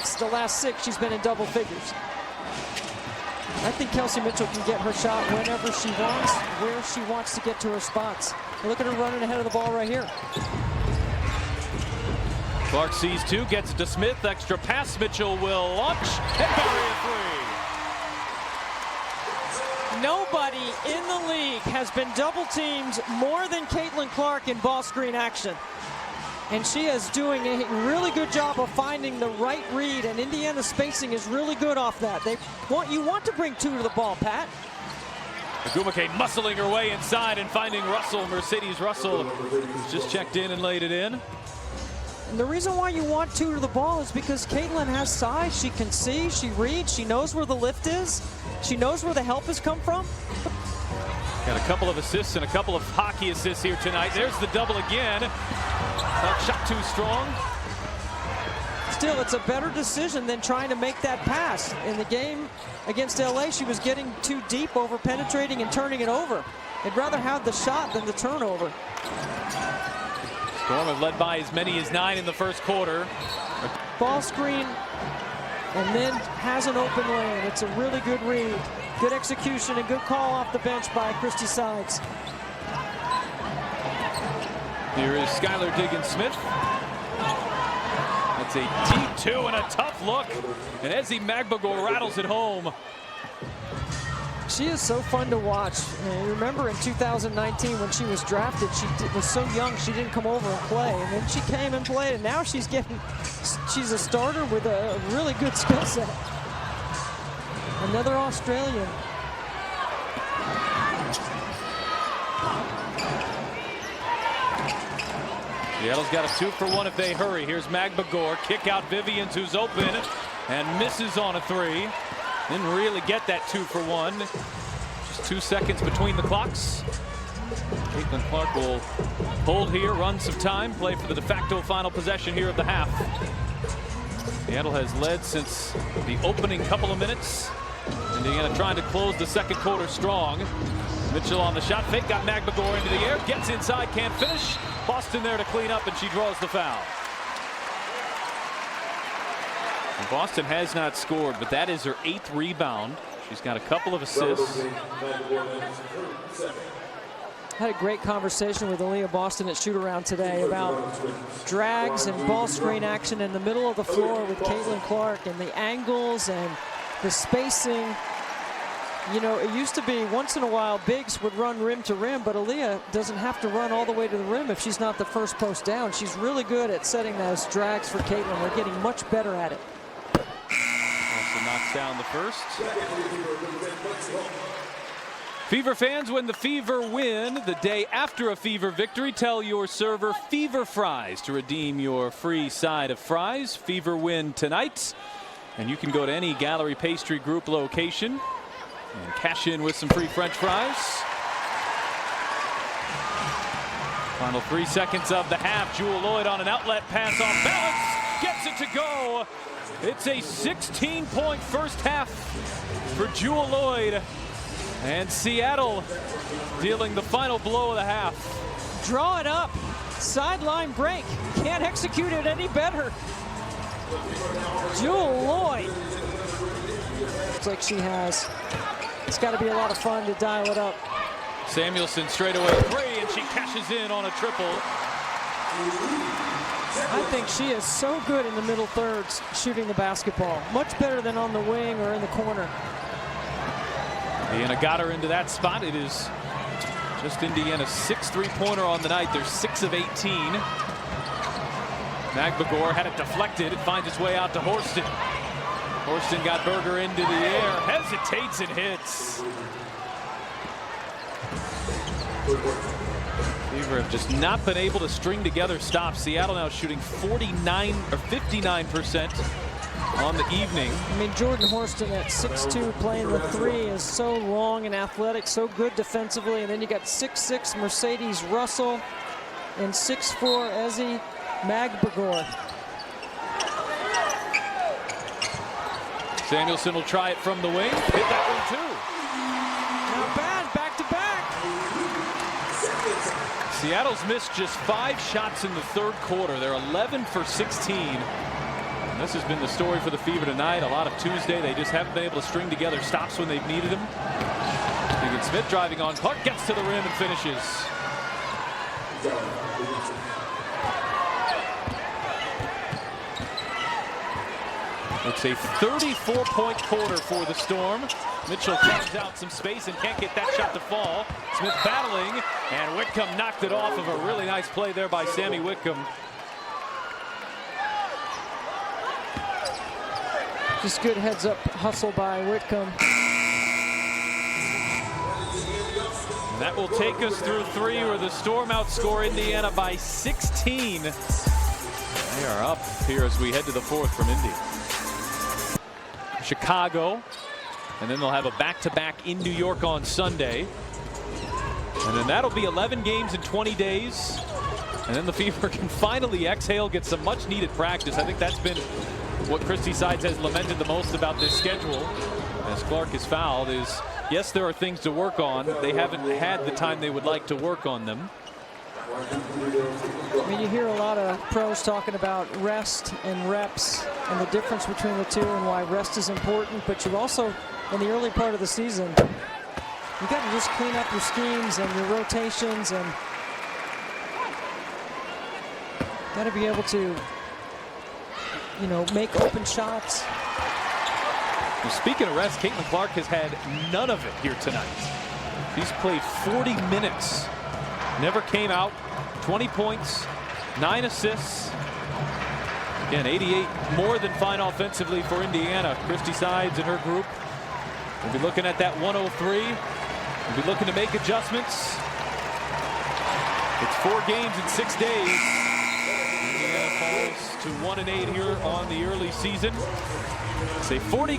since the last 6, she's been in double figures. I think Kelsey Mitchell can get her shot whenever she wants, where she wants to get to her spots. Look at her running ahead of the ball right here. Clark sees 2, gets it to Smith. Extra pass. Mitchell will launch and bury a 3. Nobody in the league has been double teamed more than Caitlin Clark in ball screen action. And she is doing a really good job of finding the right read, and Indiana's spacing is really good off that. You want to bring 2 to the ball, Pat. Agumake muscling her way inside and finding Russell. Mercedes Russell just checked in and laid it in. And the reason why you want 2 to the ball is because Caitlin has size. She can see, she reads, she knows where the lift is. She knows where the help has come from. Got a couple of assists and a couple of hockey assists here tonight. There's the double again. Shot too strong. Still, it's a better decision than trying to make that pass. In the game against LA, she was getting too deep, over penetrating and turning it over. They'd rather have the shot than the turnover. Storm have led by as many as 9 in the first quarter. Ball screen and then has an open lane. It's a really good read. Good execution and good call off the bench by Christy Sides. Here is Skylar Diggins-Smith. That's a deep 2 and a tough look. And Ezi Magbagor rattles it home. She is so fun to watch. And you remember in 2019 when she was drafted, she was so young she didn't come over and play. And then she came and played, and now she's a starter with a really good skill set. Another Australian. Seattle's got a 2-for-1 if they hurry. Here's Magbagor. Kick out Vivians, who's open and misses on a 3. Didn't really get that 2-for-1. Just 2 seconds between the clocks. Caitlin Clark will hold here, run some time, play for the de facto final possession here of the half. Seattle has led since the opening couple of minutes. Indiana trying to close the second quarter strong. Mitchell on the shot fake, got Magbagor into the air, gets inside, can't finish. Boston there to clean up, and she draws the foul. And Boston has not scored, but that is her 8th rebound. She's got a couple of assists. Had a great conversation with Aaliyah Boston at shoot-around today about drags and ball screen action in the middle of the floor with Caitlin Clark, and the angles and the spacing. You know, it used to be once in a while bigs would run rim to rim, but Aaliyah doesn't have to run all the way to the rim if she's not the first post down. She's really good at setting those drags for Caitlin. They're getting much better at it. Also knocks down the first. Fever fans, when the Fever win the day after a Fever victory, tell your server Fever Fries to redeem your free side of fries. Fever win tonight, and you can go to any Gallery Pastry Group location and cash in with some free French fries. Final 3 seconds of the half. Jewel Lloyd on an outlet pass off balance. Gets it to go. It's a 16-point first half for Jewel Lloyd. And Seattle dealing the final blow of the half. Draw it up. Sideline break. Can't execute it any better. Jewel Lloyd. Looks like she has. It's got to be a lot of fun to dial it up. Samuelson straight away 3, and she cashes in on a triple. I think she is so good in the middle thirds shooting the basketball. Much better than on the wing or in the corner. Indiana got her into that spot. It is just Indiana's 6th three-pointer on the night. They're 6 of 18. Magbagor had it deflected. It finds its way out to Horston. Horston got Berger into the air, hesitates and hits. Fever have just not been able to string together stops. Seattle now shooting 59 or 59% on the evening. I mean, Jordan Horston at 6'2", playing the 3, is so long and athletic, so good defensively. And then you got 6'6" Mercedes Russell and 6'4" Ezi Magbagor. Samuelson will try it from the wing. Hit that one too. Not bad, back to back. Seattle's missed just 5 shots in the third quarter. They're 11 for 16. And this has been the story for the Fever tonight. A lot of Tuesday. They just haven't been able to string together stops when they've needed them. Smith driving on. Clark gets to the rim and finishes. It's a 34-point quarter for the Storm. Mitchell carves out some space and can't get that shot to fall. Smith battling, and Whitcomb knocked it off of a really nice play there by Sammy Whitcomb. Just good heads-up hustle by Whitcomb. And that will take us through 3, where the Storm outscore Indiana by 16. They are up here as we head to the 4th from Indy. Chicago, and then they'll have a back-to-back in New York on Sunday. And then that'll be 11 games in 20 days. And then the Fever can finally exhale, get some much-needed practice. I think that's been what Christy Sides has lamented the most about this schedule, as Clark is fouled, is yes, there are things to work on. They haven't had the time they would like to work on them. I mean, you hear a lot of pros talking about rest and reps and the difference between the two and why rest is important, but you also, in the early part of the season, you got to just clean up your schemes and your rotations, and got to be able to, you know, make open shots. Well, speaking of rest, Caitlin Clark has had none of it here tonight. She's played 40 minutes. Never came out. 20 points, 9 assists. Again, 88 more than fine offensively for Indiana. Christy Sides and her group will be looking at that 103. We'll be looking to make adjustments. It's 4 games in 6 days. Indiana falls to 1-8 here on the early season. It's a 40-game